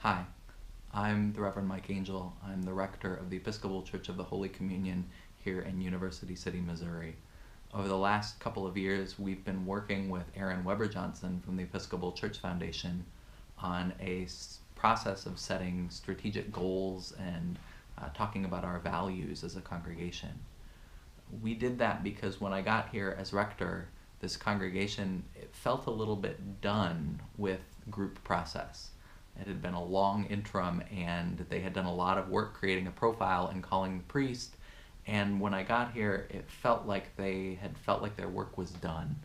Hi, I'm the Reverend Mike Angell. I'm the rector of the Episcopal Church of the Holy Communion here in University City, Missouri. Over the last couple of years, we've been working with Aaron Weber Johnson from the Episcopal Church Foundation on a process of setting strategic goals and talking about our values as a congregation. We did that because when I got here as rector, this congregation, it felt a little bit done with group process. It had been a long interim, and they had done a lot of work creating a profile and calling the priest. And when I got here, it felt like they had felt like their work was done.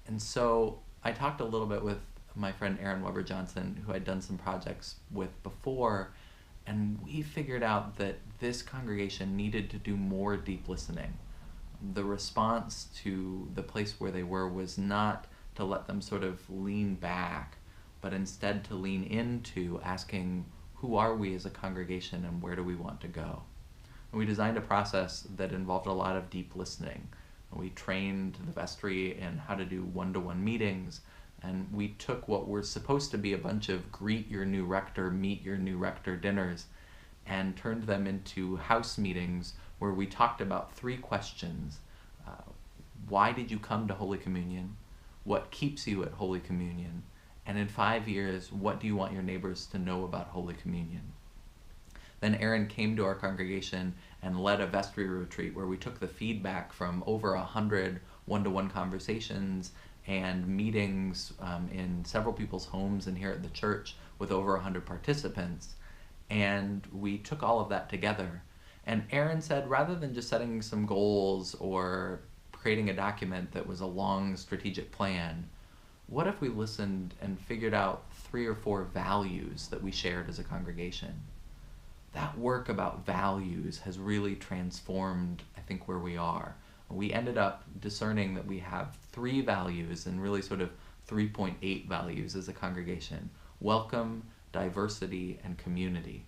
And so I talked a little bit with my friend Aaron Weber Johnson, who I'd done some projects with before, and we figured out that this congregation needed to do more deep listening. The response to the place where they were was not to let them sort of lean back, but instead to lean into asking, who are we as a congregation and where do we want to go? And we designed a process that involved a lot of deep listening. We trained the vestry in how to do one-to-one meetings, and we took what were supposed to be a bunch of greet your new rector, meet your new rector dinners, and turned them into house meetings where we talked about three questions. Why did you come to Holy Communion? What keeps you at Holy Communion? And in 5 years, what do you want your neighbors to know about Holy Communion? Then Aaron came to our congregation and led a vestry retreat where we took the feedback from over 100 one-to-one conversations and meetings in several people's homes and here at the church with over 100 participants. And we took all of that together. And Aaron said, rather than just setting some goals or creating a document that was a long strategic plan, what if we listened and figured out 3 or 4 values that we shared as a congregation? That work about values has really transformed, I think, where we are. We ended up discerning that we have 3 values and really sort of 3.8 values as a congregation: welcome, diversity, and community.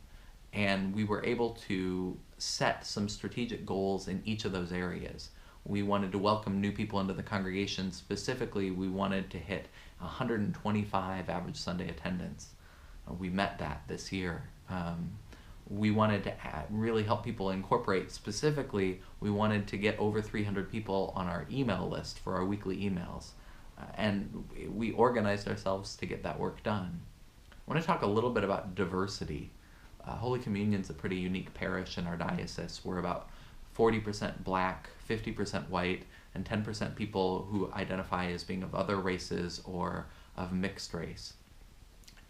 And we were able to set some strategic goals in each of those areas. We wanted to welcome new people into the congregation. Specifically, we wanted to hit 125 average Sunday attendance. We met that this year. We wanted to really help people incorporate. Specifically, we wanted to get over 300 people on our email list for our weekly emails. And we organized ourselves to get that work done. I want to talk a little bit about diversity. Holy Communion's a pretty unique parish in our diocese. We're about 40% black, 50% white, and 10% people who identify as being of other races or of mixed race.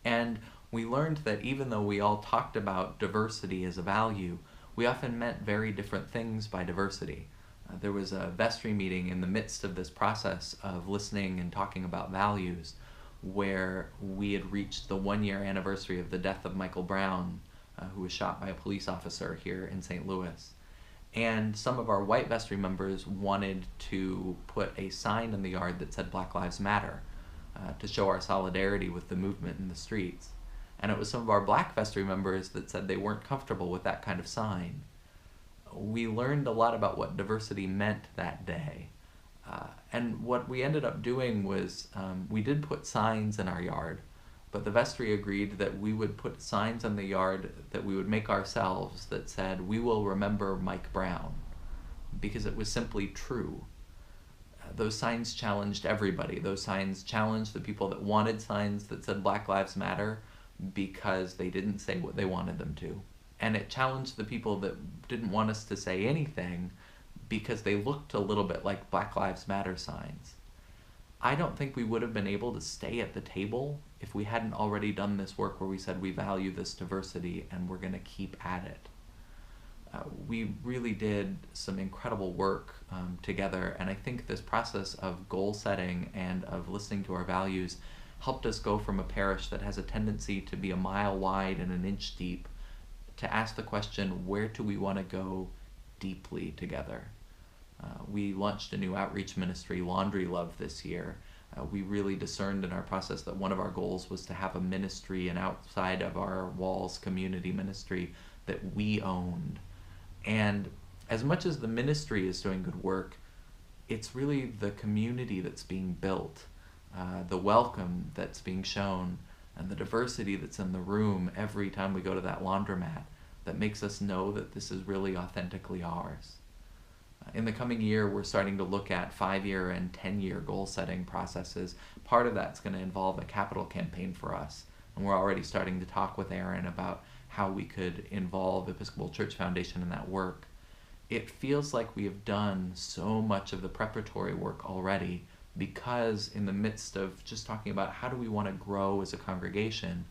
And we learned that even though we all talked about diversity as a value, we often meant very different things by diversity. There was a vestry meeting in the midst of this process of listening and talking about values where we had reached the 1-year anniversary of the death of Michael Brown, who was shot by a police officer here in St. Louis. And some of our white vestry members wanted to put a sign in the yard that said Black Lives Matter to show our solidarity with the movement in the streets. And it was some of our black vestry members that said they weren't comfortable with that kind of sign. We learned a lot about what diversity meant that day. And what we ended up doing was we did put signs in our yard, but the vestry agreed that we would put signs in the yard that we would make ourselves that said, "We will remember Mike Brown," because it was simply true. Those signs challenged everybody. Those signs challenged the people that wanted signs that said Black Lives Matter because they didn't say what they wanted them to. And it challenged the people that didn't want us to say anything because they looked a little bit like Black Lives Matter signs. I don't think we would have been able to stay at the table if we hadn't already done this work where we said we value this diversity and we're going to keep at it. We really did some incredible work together, and I think this process of goal setting and of listening to our values helped us go from a parish that has a tendency to be a mile wide and an inch deep to ask the question, where do we want to go deeply together? We launched a new outreach ministry, Laundry Love, this year. We really discerned in our process that one of our goals was to have a ministry, an outside of our walls community ministry that we owned. And as much as the ministry is doing good work, it's really the community that's being built, the welcome that's being shown, and the diversity that's in the room every time we go to that laundromat that makes us know that this is really authentically ours. In the coming year, we're starting to look at 5-year and 10-year goal setting processes. Part of that's going to involve a capital campaign for us, and we're already starting to talk with Aaron about how we could involve Episcopal Church Foundation in that work. It feels like we have done so much of the preparatory work already, because in the midst of just talking about how do we want to grow as a congregation,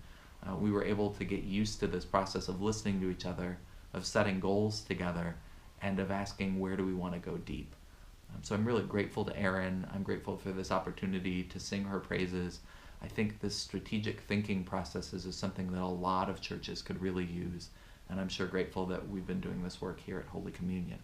we were able to get used to this process of listening to each other, of setting goals together, and of asking where do we want to go deep. So I'm really grateful to Erin. I'm grateful for this opportunity to sing her praises. I think this strategic thinking processes is something that a lot of churches could really use, and I'm sure grateful that we've been doing this work here at Holy Communion.